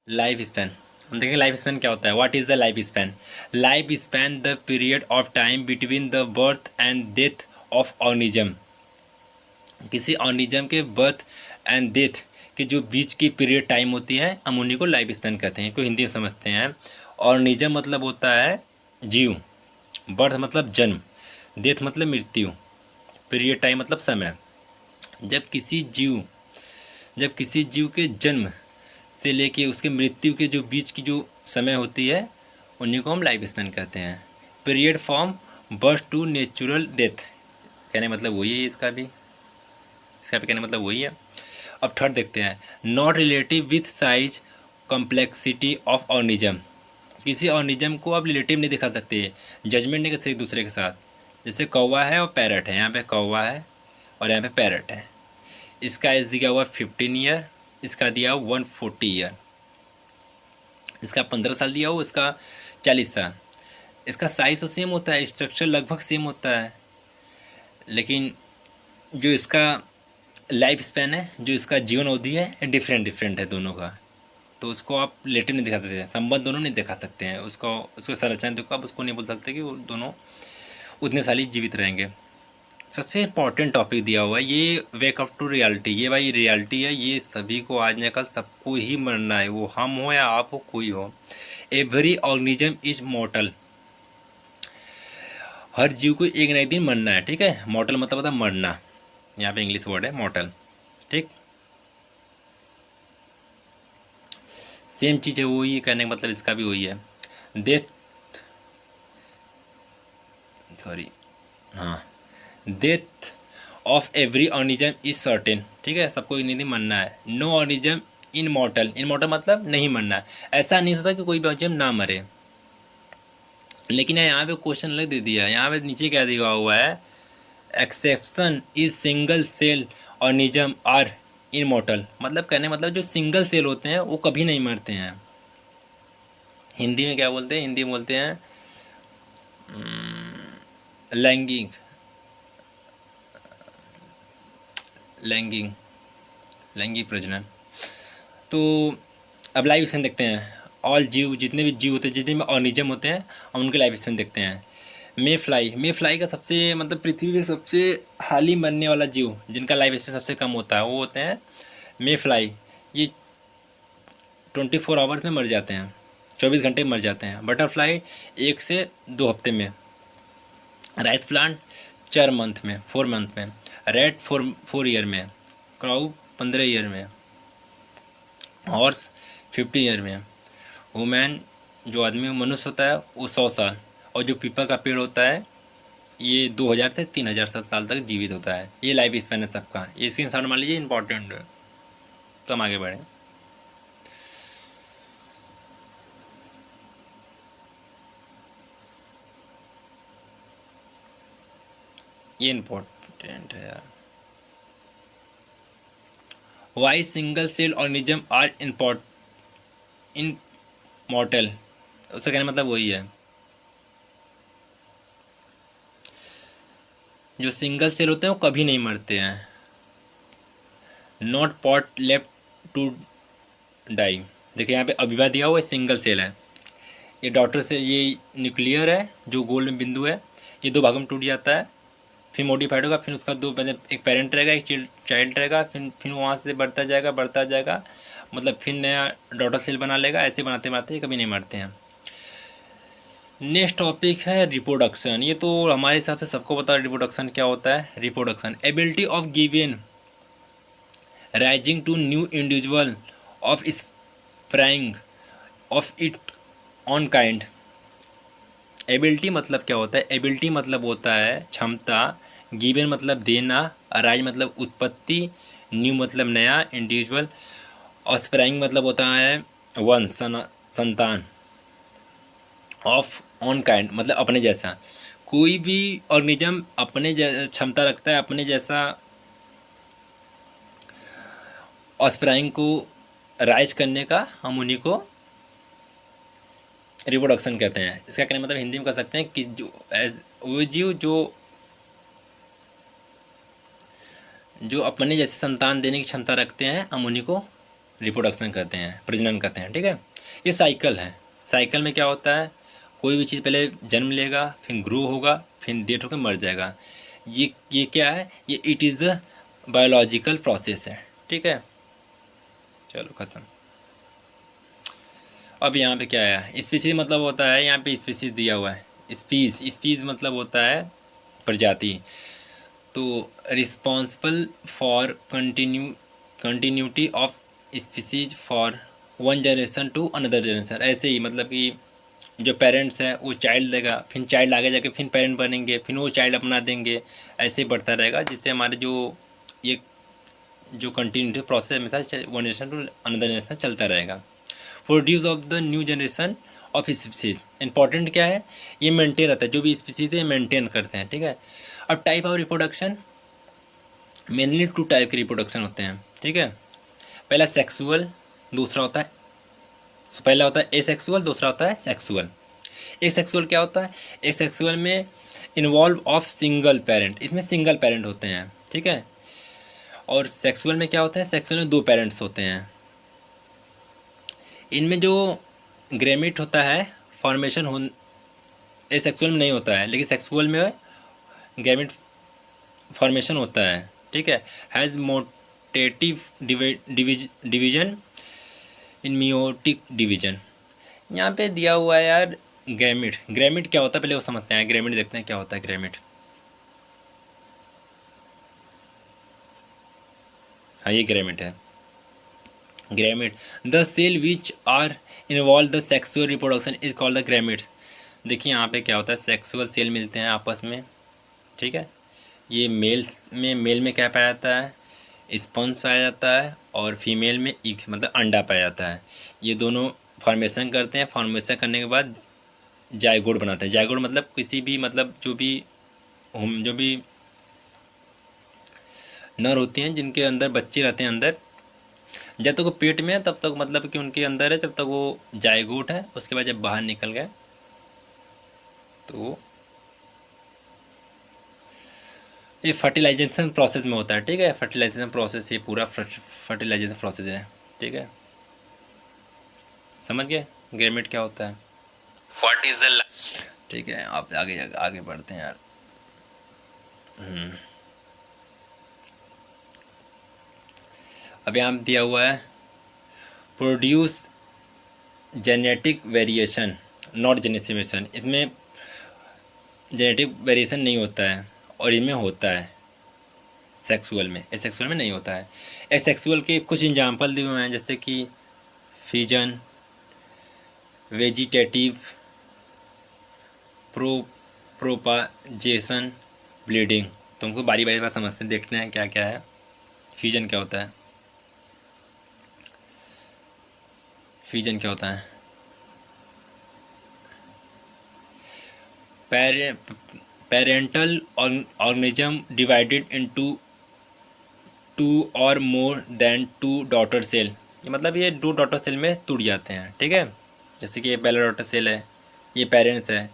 Life span. हम देखेंगे life span क्या होता है। What is the life span? Life span the period of time between the birth and death of organism. किसी organism के birth and death के जो बीच की पीरियड टाइम होती है, हम उन्हीं को लाइफ स्पैन कहते हैं। इसको हिंदी में समझते हैं। ऑर्निज्म मतलब होता है जीव, बर्थ मतलब जन्म, डेथ मतलब मृत्यु, पीरियड टाइम मतलब समय। जब किसी जीव जब किसी जीव के जन्म से लेके उसके मृत्यु के जो बीच की जो समय होती है, उन्हीं को हम लाइफ स्पैन कहते हैं। Period from birth to natural death, कहने मतलब वही है। इसका भी कहने मतलब वही है। अब थर्ड देखते हैं। Not relative with size complexity of organism. किसी ऑर्निज्म को आप रिलेटिव नहीं दिखा सकते, जजमेंट नहीं कर सकते एक दूसरे के साथ। जैसे कौवा है और पैरट है, यहाँ पे कौवा है और यहाँ पे पैरट है। इसका एज दिया हुआ 15 ईयर, इसका दिया हुआ 140 ईयर। इसका 15 साल दिया हुआ, इसका 40 साल। इसका साइज तो सेम होता है, स्ट्रक्चर लगभग सेम होता है, लेकिन जो इसका लाइफ स्पैन है, जो इसका जीवन अवधि है, डिफरेंट डिफरेंट है दोनों का। तो उसको आप रिलेटिव नहीं दिखा सकते, संबंध दोनों नहीं दिखा सकते हैं। उसको संरचना देखो, आप उसको नहीं बोल सकते कि वो दोनों उतने साल ही जीवित रहेंगे। सबसे इम्पॉर्टेंट टॉपिक दिया हुआ है ये, वेक अप टू रियलिटी। ये भाई रियलिटी है, ये सभी को आज न कल सबको ही मरना है, वो हम हो या आप हो, कोई हो। Every organism is mortal. हर जीव को एक न एक दिन मरना है, ठीक है। मॉर्टल मतलब होता है मरना, यहाँ पे इंग्लिश वर्ड है मॉर्टल, ठीक। सेम चीज़ है, वही कहने का मतलब इसका भी वही है। डेथ, सॉरी, हाँ, death of every organism is certain, ठीक है। सबको एक दिन मरना है। No organism इनमॉर्टल। इनमॉर्टल मतलब नहीं मरना है, ऐसा नहीं होता कि कोई भी ऑर्गेनिज्म ना मरे। लेकिन यहाँ पे क्वेश्चन अलग दे दिया है, यहाँ पे नीचे क्या दिया हुआ है, exception is single cell organism are immortal. मतलब कहने मतलब जो सिंगल सेल होते हैं वो कभी नहीं मरते हैं। हिंदी में क्या बोलते हैं? हिंदी में बोलते हैं लैंगिक लैंगिंग लैंगिक प्रजनन। तो अब लाइफ स्पैन देखते हैं। ऑल जीव, जितने भी जीव होते हैं, जितने भी ऑर्गेनिज्म होते हैं, हम उनके लाइफ स्पैन देखते हैं। मे फ्लाई का सबसे मतलब पृथ्वी पे सबसे हाल ही मरने वाला जीव, जिनका लाइफ स्पैन सबसे कम होता है, वो होते हैं मे फ्लाई। ये 24 आवर्स में मर जाते हैं, 24 घंटे में मर जाते हैं। बटरफ्लाई 1 से 2 हफ्ते में। राइस प्लांट 4 मंथ में, 4 मंथ में। रेड 4 ईयर में। क्राउ 15 ईयर में। हॉर्स 50 ईयर में। वुमेन, जो आदमी मनुष्य होता है, वो 100 साल। और जो पीपल का पेड़ होता है, ये 2000 से 3000 साल तक जीवित होता है। ये लाइफ स्पैन है सबका। ये स्क्रीन शॉट मान लीजिए, इंपॉर्टेंट है। तो हम आगे बढ़ें। ये इंपॉर्टेंट है यार। Why single cell organism are immortal. उसका कहने मतलब वही है, जो सिंगल सेल होते हैं वो कभी नहीं मरते हैं। Not pot left to die. देखिए यहाँ पे अभिवा दिया हुआ है, सिंगल सेल है। ये डॉटर से, ये न्यूक्लियर है जो गोल में बिंदु है, ये 2 भागों में टूट जाता है, फिर मॉडिफाइड होगा, फिर उसका 2 मतलब एक पेरेंट रहेगा, एक चाइल्ड रहेगा, फिर वहाँ से बढ़ता जाएगा, मतलब फिर नया डॉटर सेल बना लेगा। ऐसे बनाते बनाते कभी नहीं मरते हैं। नेक्स्ट टॉपिक है रिप्रोडक्शन। ये तो हमारे हिसाब से सबको पता है रिप्रोडक्शन क्या होता है। Reproduction ability of given rising to new individual offspring of it own kind. Ability मतलब क्या होता है? एबिलिटी मतलब होता है क्षमता, गिवन मतलब देना, राइज मतलब उत्पत्ति, न्यू मतलब नया, इंडिविजुअल, ऑफस्प्राइंग मतलब होता है वंश, संतान, ऑफ ऑन काइंड मतलब अपने जैसा। कोई भी ऑर्गेनिज्म अपने क्षमता रखता है अपने जैसा ऑफस्प्राइंग को राइज करने का, हम उन्हीं को रिप्रोडक्शन कहते हैं। इसका कहने मतलब हिंदी में कह सकते हैं कि वो जीव जो अपने जैसे संतान देने की क्षमता रखते हैं, हम उन्हीं को रिप्रोडक्शन करते हैं, प्रजनन करते हैं, ठीक है। ये साइकिल है। साइकिल में क्या होता है, कोई भी चीज़ पहले जन्म लेगा, फिर ग्रो होगा, फिर डेथ होकर मर जाएगा। ये क्या है, ये it is a biological process है, ठीक है। चलो ख़त्म। अब यहाँ पे क्या है, स्पीसीज मतलब होता है, यहाँ पे स्पीसीज दिया हुआ है। स्पीज मतलब होता है प्रजाति। तो responsible for continuity of species for one generation to another generation. ऐसे ही मतलब कि जो पेरेंट्स है वो चाइल्ड देगा, फिर चाइल्ड आगे जाके फिर पेरेंट बनेंगे, फिर वो चाइल्ड अपना देंगे, ऐसे ही बढ़ता रहेगा, जिससे हमारे ये जो कंटिन्यूटी प्रोसेस हमेशा one generation to another generation चलता रहेगा। Produce of the new generation of species, important क्या है, ये मेंटेन रहता है, जो भी स्पीसीज है मेंटेन करते हैं, ठीक है। अब type of reproduction, mainly 2 type के रिप्रोडक्शन होते हैं, ठीक है। पहला सेक्सुअल, दूसरा होता है, पहला होता है एसेक्सुअल, दूसरा होता है सेक्सुअल। एसेक्सुअल क्या होता है, एसेक्सुअल में इन्वॉल्व ऑफ सिंगल पेरेंट, इसमें सिंगल पेरेंट होते हैं, ठीक है। और सेक्सुअल में क्या होता है, सेक्सुअल में 2 पेरेंट्स होते हैं। इनमें जो ग्रेमिट होता है फॉर्मेशन हो एसेक्सुअल में नहीं होता है, लेकिन सेक्सुअल में ग्रेमिट फॉर्मेशन होता है, ठीक है। Has mitotic division in meiotic division. यहाँ पे दिया हुआ है यार ग्रेमिट। ग्रेमिट क्या होता है पहले वो समझते हैं, ग्रेमिट देखते हैं क्या होता है ग्रेमिट। हाँ ये ग्रेमिट है। Gamete, the cell which are involve the sexual reproduction is called the gametes. देखिए यहाँ पे क्या होता है, सेक्सुअल सेल मिलते हैं आपस में, ठीक है। ये मेल में क्या पाया जाता है, स्पॉन्ज पाया जाता है, और फीमेल में एक मतलब अंडा पाया जाता है। ये दोनों फॉर्मेशन करते हैं, फॉर्मेशन करने के बाद जायगोट बनाते हैं। जायगोट मतलब किसी भी मतलब जो भी नर होती हैं जिनके अंदर बच्चे रहते हैं अंदर, जब तक वो पेट में है तब तक मतलब कि उनके अंदर है, जब तक वो जायगोट है। उसके बाद जब बाहर निकल गए तो ये फर्टिलाइजेशन प्रोसेस में होता है, ठीक है। फर्टिलाइजेशन प्रोसेस, ये पूरा फर्टिलाइजेशन प्रोसेस है, ठीक है। समझ गए ग्रेमिट क्या होता है, व्हाट इज द, ठीक है। आप आगे बढ़ते हैं यार। अब यहाँ दिया हुआ है प्रोड्यूस जेनेटिक वेरिएशन नॉट जेनेसिमेशन। इसमें जेनेटिक वेरिएशन नहीं होता है और इनमें होता है सेक्सुअल में, एसेक्सुअल में नहीं होता है। एसेक्सुअल के कुछ एग्जाम्पल दिए हुए हैं, जैसे कि फिजन, वेजिटेटिव, प्रोपाजेशन, ब्लीडिंग। तुमको बारी बारी बार समझते देखते हैं क्या क्या है। फ्यूजन क्या होता है, फ्यूजन क्या होता है, पेरेंटल ऑर्गेनिज्म डिवाइडेड इनटू 2 और मोर देन 2 डॉटर सेल। ये मतलब ये 2 डॉटर सेल में टूट जाते हैं, ठीक है। जैसे कि ये पहला डॉटर सेल है, ये पेरेंट्स है,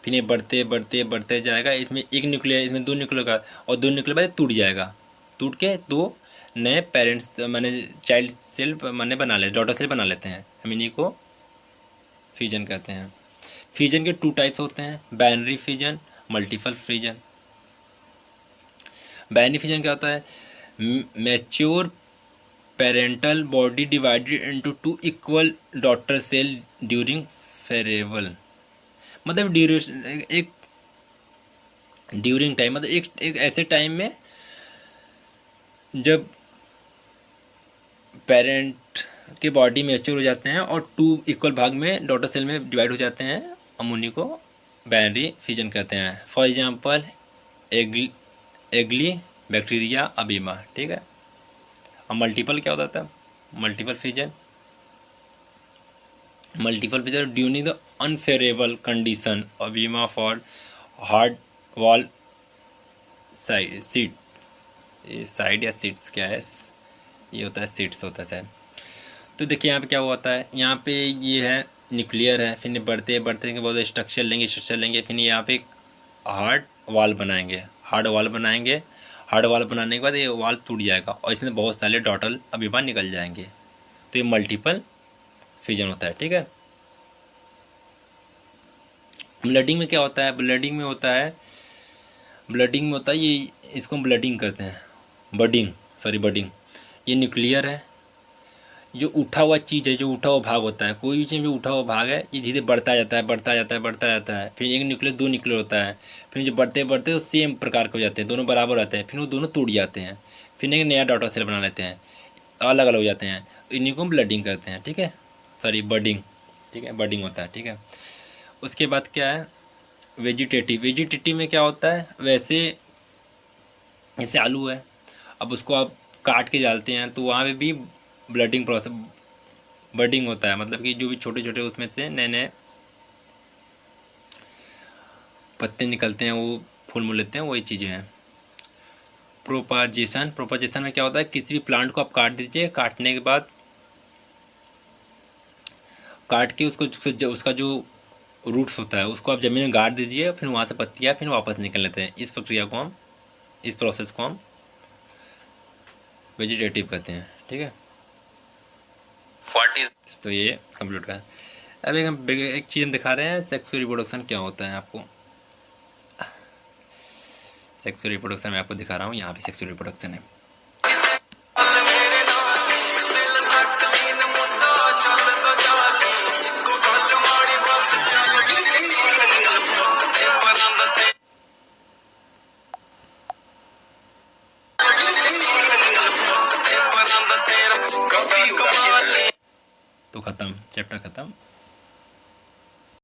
फिर ये बढ़ते बढ़ते बढ़ते जाएगा, इसमें एक न्यूक्लियर, इसमें 2 न्यूक्लियर का, और 2 न्यूक्लियर बाद टूट जाएगा, टूट के 2 नए पेरेंट्स माने चाइल्ड सेल माने बना ले, डॉटर सेल बना लेते हैं। हम इन्हीं को फ्यूजन कहते हैं। फ्यूजन के 2 टाइप्स होते हैं, binary fusion, multiple fusion. Binary fusion क्या होता है, mature parental body divided into 2 equal daughter cell during favourable. मतलब ड्यूरेशन, एक ड्यूरिंग टाइम मतलब एक ऐसे टाइम में जब पेरेंट के बॉडी मैच्योर हो जाते हैं और 2 इक्वल भाग में डॉटर सेल में डिवाइड हो जाते हैं, हम उन्हीं को बाइनरी फ्यूजन कहते हैं। फॉर एग्जांपल एगली बैक्टीरिया अबीमा, ठीक है। अब मल्टीपल क्या होता था, multiple fusion, multiple fusion during the unfavourable condition अबीमा फॉर हार्ड वॉल सीट, ये साइड या सीट्स क्या है, ये होता है सीट्स होता है शायद। तो देखिए यहाँ पे क्या होता है, यहाँ पे ये है न्यूक्लियर है, फिर बढ़ते बढ़ते के बाद स्ट्रक्चर लेंगे, फिर यहाँ पे हार्ड वॉल बनाएंगे, हार्ड वॉल बनाने के बाद ये वॉल टूट जाएगा और इसमें बहुत सारे डॉटर अभी बाहर निकल जाएंगे, तो ये मल्टीपल फिजन होता है। ठीक है, ब्लडिंग में क्या होता है? ब्लडिंग में होता है ये, इसको हम ब्लडिंग करते हैं, बडिंग। ये न्यूक्लियर है, जो उठा हुआ चीज़ है, जो उठा हुआ भाग होता है, कोई भी चीज़ जो उठा हुआ भाग है ये धीरे बढ़ता जाता है, फिर एक न्यूक्लियर दो न्यूक्लियर होता है, फिर जो बढ़ते बढ़ते वो सेम प्रकार के हो जाते हैं, दोनों बराबर रहते हैं, फिर वो दोनों टूट जाते हैं, फिर एक नया डॉटर सेल बना लेते हैं, अलग अलग हो जाते हैं, इन्हीं को हम ब्लडिंग करते हैं। ठीक है, सॉरी बडिंग। ठीक है, बडिंग होता है। ठीक है, उसके बाद क्या है? वेजिटेटिव में क्या होता है? वैसे जैसे आलू है, अब उसको आप काट के डालते हैं तो वहाँ पे भी ब्लडिंग प्रोसेस, बडिंग होता है, मतलब कि जो भी छोटे छोटे उसमें से नए नए पत्ते निकलते हैं, वो फूल मूल लेते हैं, वही चीज़ें हैं। प्रोपाजेशन में क्या होता है? किसी भी प्लांट को आप काट दीजिए, काटने के बाद काट के उसका जो रूट्स होता है उसको आप ज़मीन में गाड़ दीजिए, फिर वहाँ से पत्तियाँ फिर वापस निकल लेते हैं। इस प्रोसेस को हम वेजिटेटिव कहते हैं। ठीक है, तो ये कंप्लीट का है। अब एक चीज़ हम दिखा रहे हैं, सेक्सुअल रिप्रोडक्शन क्या होता है आपको। सेक्सुअल रिप्रोडक्शन मैं आपको दिखा रहा हूँ, यहाँ पे सेक्सुअल रिप्रोडक्शन है। तो ख़त्म, चैप्टर ख़त्म।